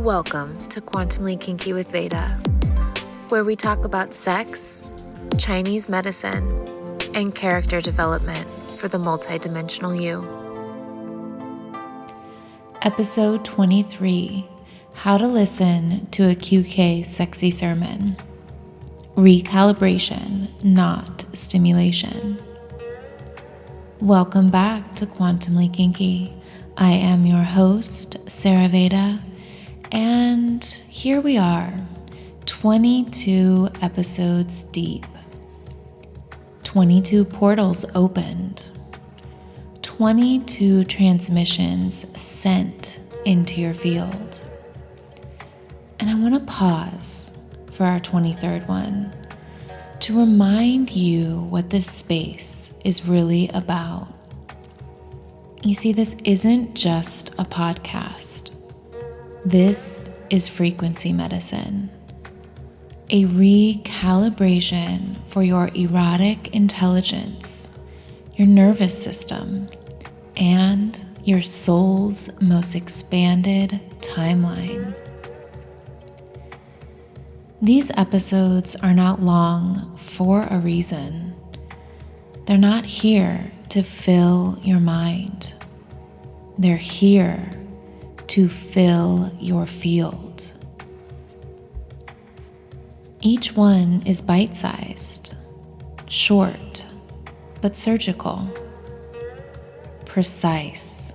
Welcome to Quantumly Kinky with Veda, where we talk about sex, Chinese medicine, and character development for the multidimensional you. Episode 23, How to Listen to a QK Sexy Sermon. Recalibration, not stimulation. Welcome back to Quantumly Kinky. I am your host, SarahVeda, and here we are, 22 episodes deep. 22 portals opened. 22 transmissions sent into your field. And I want to pause for our 23rd one to remind you what this space is really about. You see, this isn't just a podcast. This is frequency medicine, a recalibration for your erotic intelligence, your nervous system, and your soul's most expanded timeline. These episodes are not long for a reason. They're not here to fill your mind. They're here to fill your field. Each one is bite-sized, short, but surgical, precise,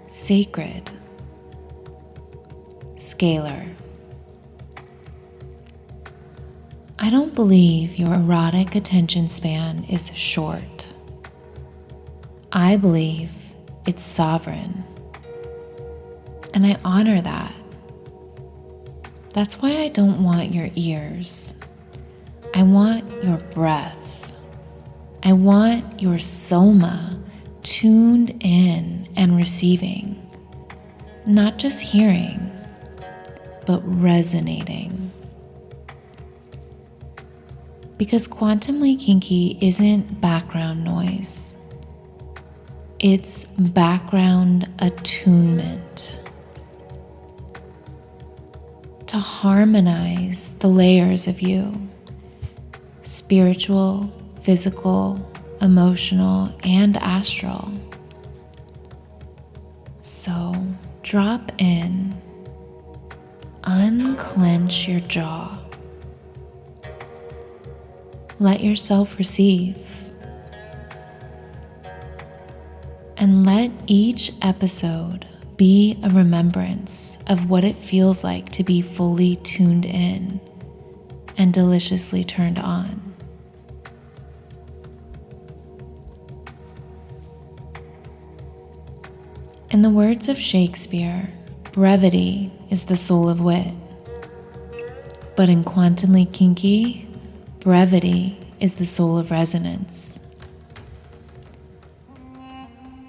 sacred, scalar. I don't believe your erotic attention span is short. I believe it's sovereign. And I honor that. That's why I don't want your ears. I want your breath. I want your soma tuned in and receiving, not just hearing, but resonating. Because Quantumly Kinky isn't background noise. It's background attunement. To harmonize the layers of you, spiritual, physical, emotional, and astral. So drop in, unclench your jaw, let yourself receive, and let each episode be a remembrance of what it feels like to be fully tuned in and deliciously turned on. In the words of Shakespeare, brevity is the soul of wit. But in Quantumly Kinky, brevity is the soul of resonance.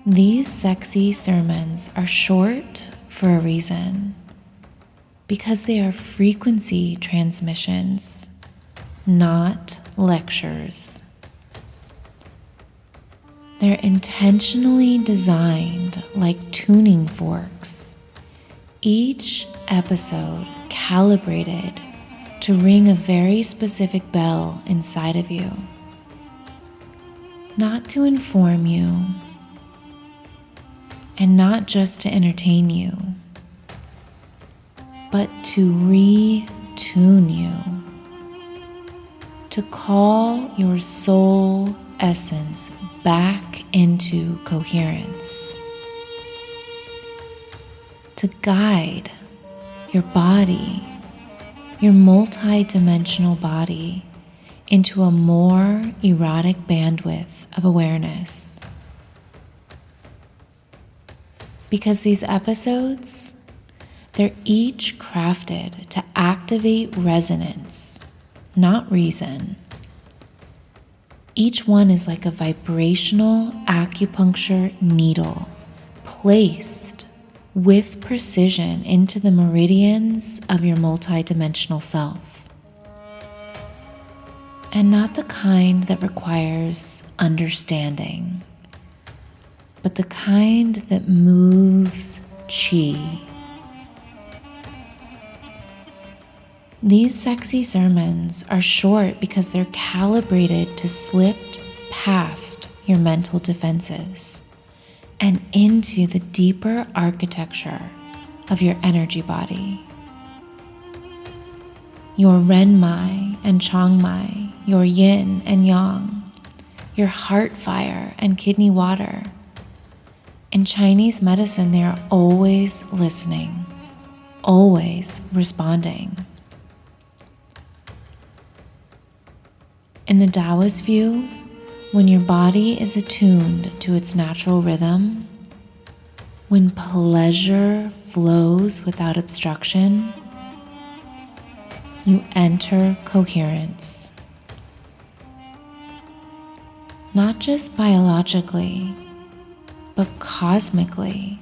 These sexy sermons are short for a reason, because they are frequency transmissions, not lectures. They're intentionally designed like tuning forks, each episode calibrated to ring a very specific bell inside of you, not to inform you, and not just to entertain you, but to retune you, to call your soul essence back into coherence, to guide your body, your multi-dimensional body, into a more erotic bandwidth of awareness. Because these episodes, they're each crafted to activate resonance, not reason. Each one is like a vibrational acupuncture needle placed with precision into the meridians of your multidimensional self. And not the kind that requires understanding, but the kind that moves chi, These sexy sermons are short because they're calibrated to slip past your mental defenses and into the deeper architecture of your energy body. Your Renmai and Changmai, your yin and yang, your heart fire and kidney water. In Chinese medicine, they are always listening, always responding. In the Taoist view, when your body is attuned to its natural rhythm, when pleasure flows without obstruction, you enter coherence. Not just biologically, but cosmically.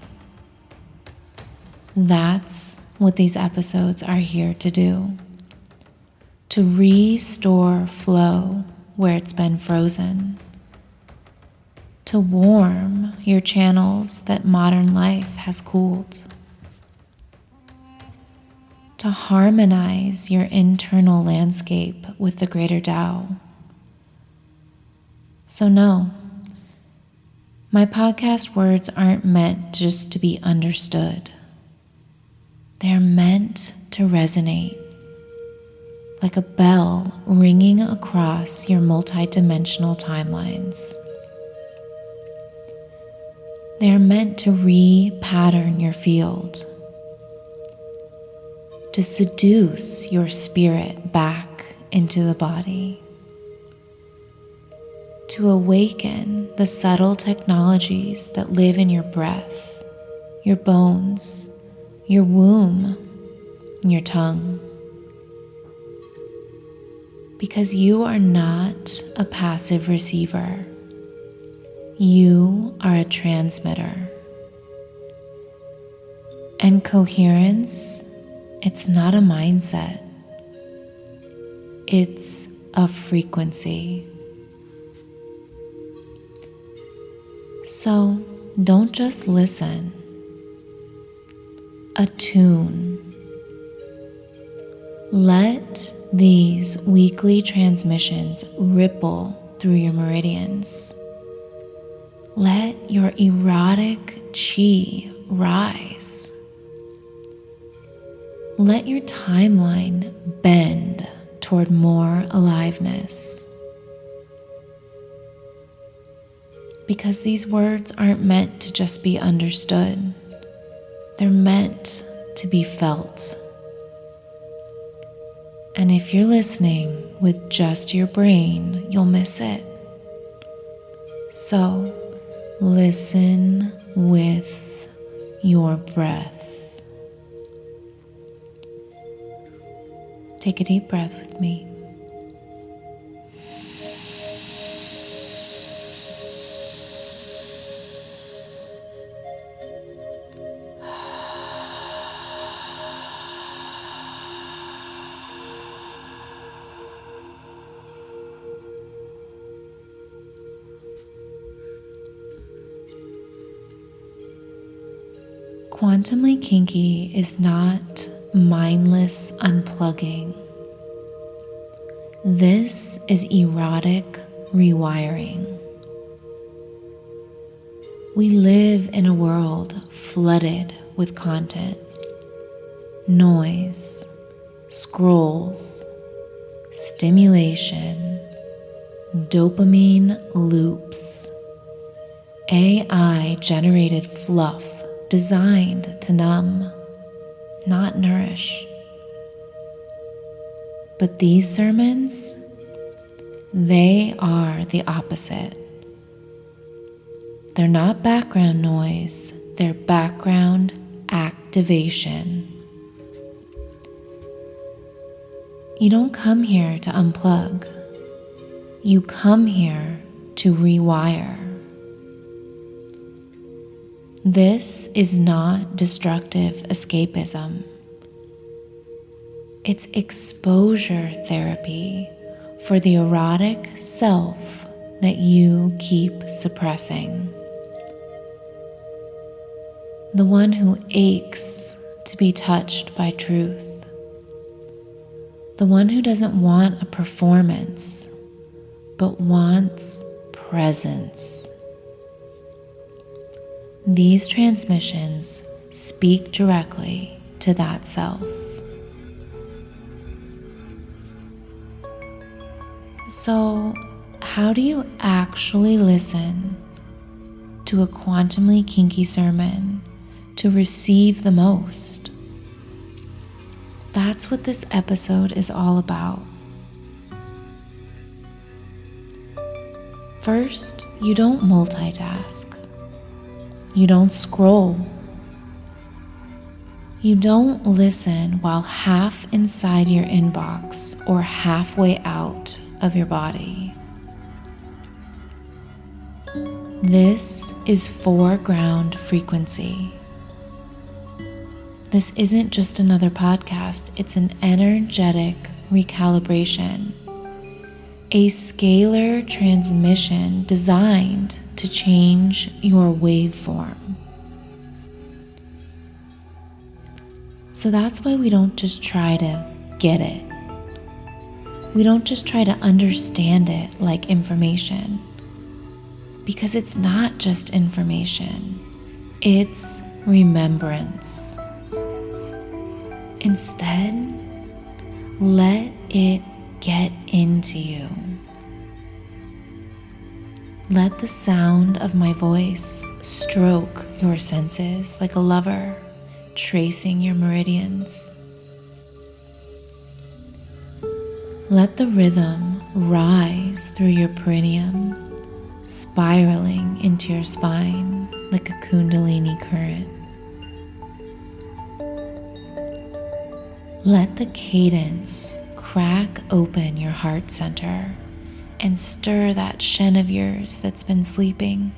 That's what these episodes are here to do. To restore flow where it's been frozen. To warm your channels that modern life has cooled. To harmonize your internal landscape with the greater Tao. So no, my podcast words aren't meant just to be understood. They're meant to resonate like a bell ringing across your multidimensional timelines. They are meant to re-pattern your field, to seduce your spirit back into the body, to awaken the subtle technologies that live in your breath, your bones, your womb, and your tongue. Because you are not a passive receiver. You are a transmitter. And coherence, it's not a mindset. It's a frequency. So don't just listen. Attune. Let these weekly transmissions ripple through your meridians. Let your erotic chi rise. Let your timeline bend toward more aliveness. Because these words aren't meant to just be understood. They're meant to be felt. And if you're listening with just your brain, you'll miss it. So, listen with your breath. Take a deep breath with me. Quantumly Kinky is not mindless unplugging. This is erotic rewiring. We live in a world flooded with content, noise, scrolls, stimulation, dopamine loops, AI-generated fluff designed to numb, not nourish. But these sermons, they are the opposite. They're not background noise, they're background activation. You don't come here to unplug. You come here to rewire. This is not destructive escapism. It's exposure therapy for the erotic self that you keep suppressing. The one who aches to be touched by truth. the one who doesn't want a performance, but wants presence. These transmissions speak directly to that self. So, how do you actually listen to a Quantumly Kinky sermon to receive the most? That's what this episode is all about. First, you don't multitask. You don't scroll. You don't listen while half inside your inbox or halfway out of your body. This is foreground frequency. This isn't just another podcast, it's an energetic recalibration, a scalar transmission designed to change your waveform. So that's why we don't just try to get it. We don't just try to understand it like information, because it's not just information, it's remembrance. Instead, let it get into you. Let the sound of my voice stroke your senses like a lover, tracing your meridians. Let the rhythm rise through your perineum, spiraling into your spine like a kundalini current. Let the cadence crack open your heart center and stir that shen of yours that's been sleeping.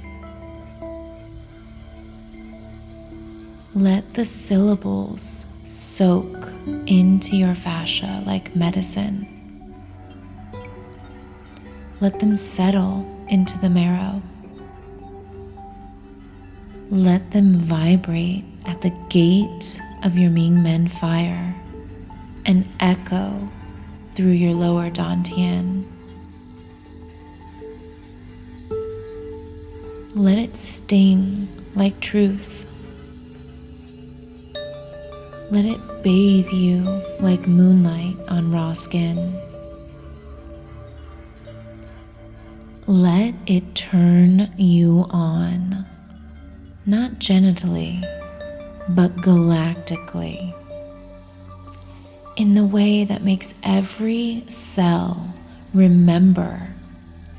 Let the syllables soak into your fascia like medicine. Let them settle into the marrow. Let them vibrate at the gate of your Ming Men fire and echo through your lower dantian. Let it sting like truth. Let it bathe you like moonlight on raw skin. Let it turn you on, not genitally, but galactically, in the way that makes every cell remember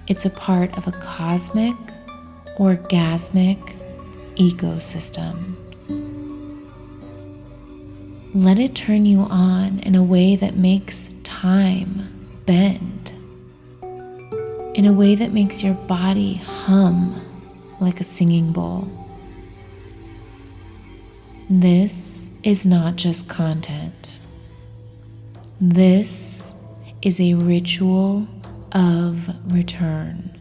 it's a part of a cosmic, orgasmic ecosystem. Let it turn you on in a way that makes time bend, in a way that makes your body hum like a singing bowl. This is not just content. This is a ritual of return.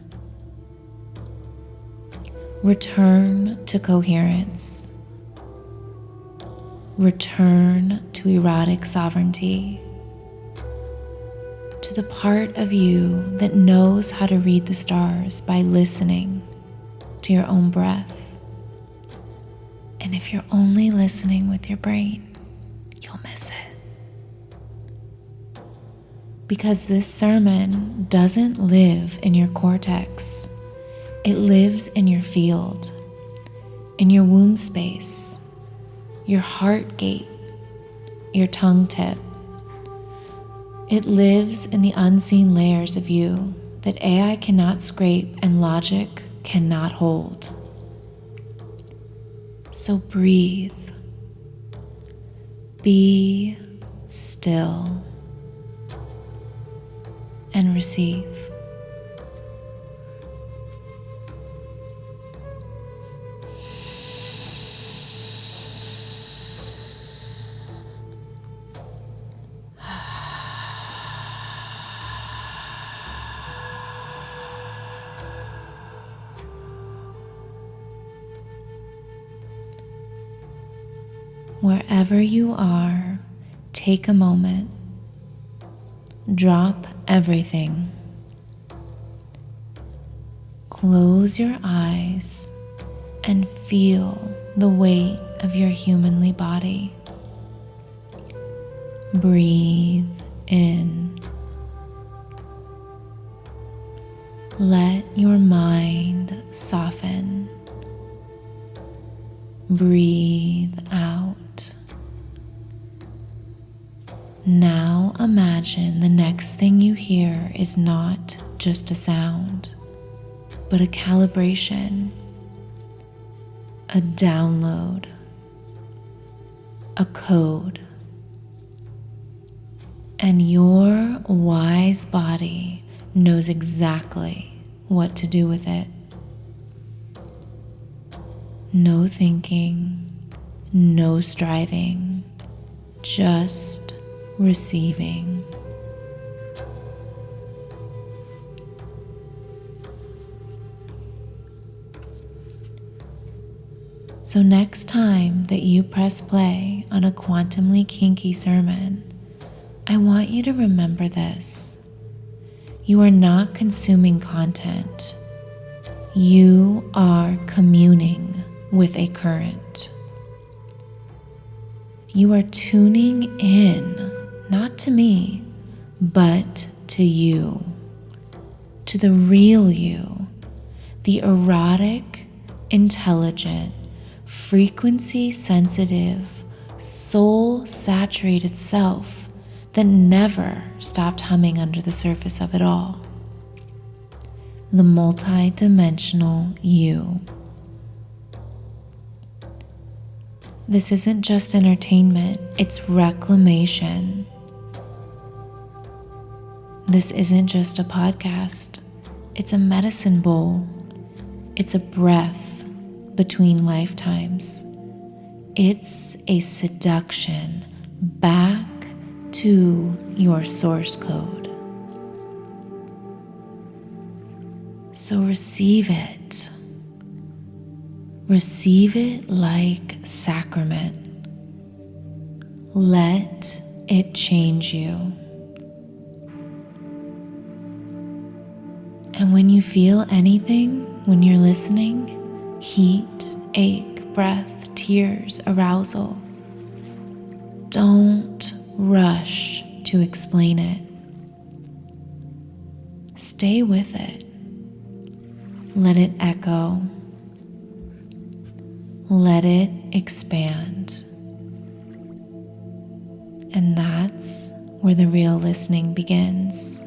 Return to coherence. Return to erotic sovereignty. To the part of you that knows how to read the stars by listening to your own breath. And if you're only listening with your brain, you'll miss it. Because this sermon doesn't live in your cortex. It lives in your field, in your womb space, your heart gate, your tongue tip. It lives in the unseen layers of you that AI cannot scrape and logic cannot hold. So breathe. Be still and receive. Wherever you are, take a moment Drop everything. Close your eyes and feel the weight of your humanly body. Breathe in. Let your mind soften. Breathe out. Now imagine the next thing you hear is not just a sound, but a calibration, a download, a code. And your wise body knows exactly what to do with it. No thinking, no striving, just receiving. So next time that you press play on a Quantumly Kinky sermon, I want you to remember this. You are not consuming content. You are communing with a current. You are tuning in, not to me, but to you, to the real you, the erotic, intelligent, frequency-sensitive, soul-saturated self that never stopped humming under the surface of it all. The multi-dimensional you. This isn't just entertainment, it's reclamation. This isn't just a podcast, it's a medicine bowl. It's a breath between lifetimes. It's a seduction back to your source code. So receive it. Receive it like sacrament. Let it change you. And when you feel anything, when you're listening, heat, ache, breath, tears, arousal, don't rush to explain it. Stay with it. Let it echo. Let it expand. And that's where the real listening begins.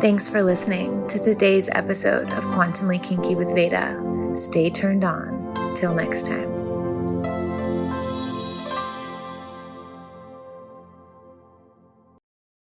Thanks for listening to today's episode of Quantumly Kinky with Veda. Stay turned on. Till next time.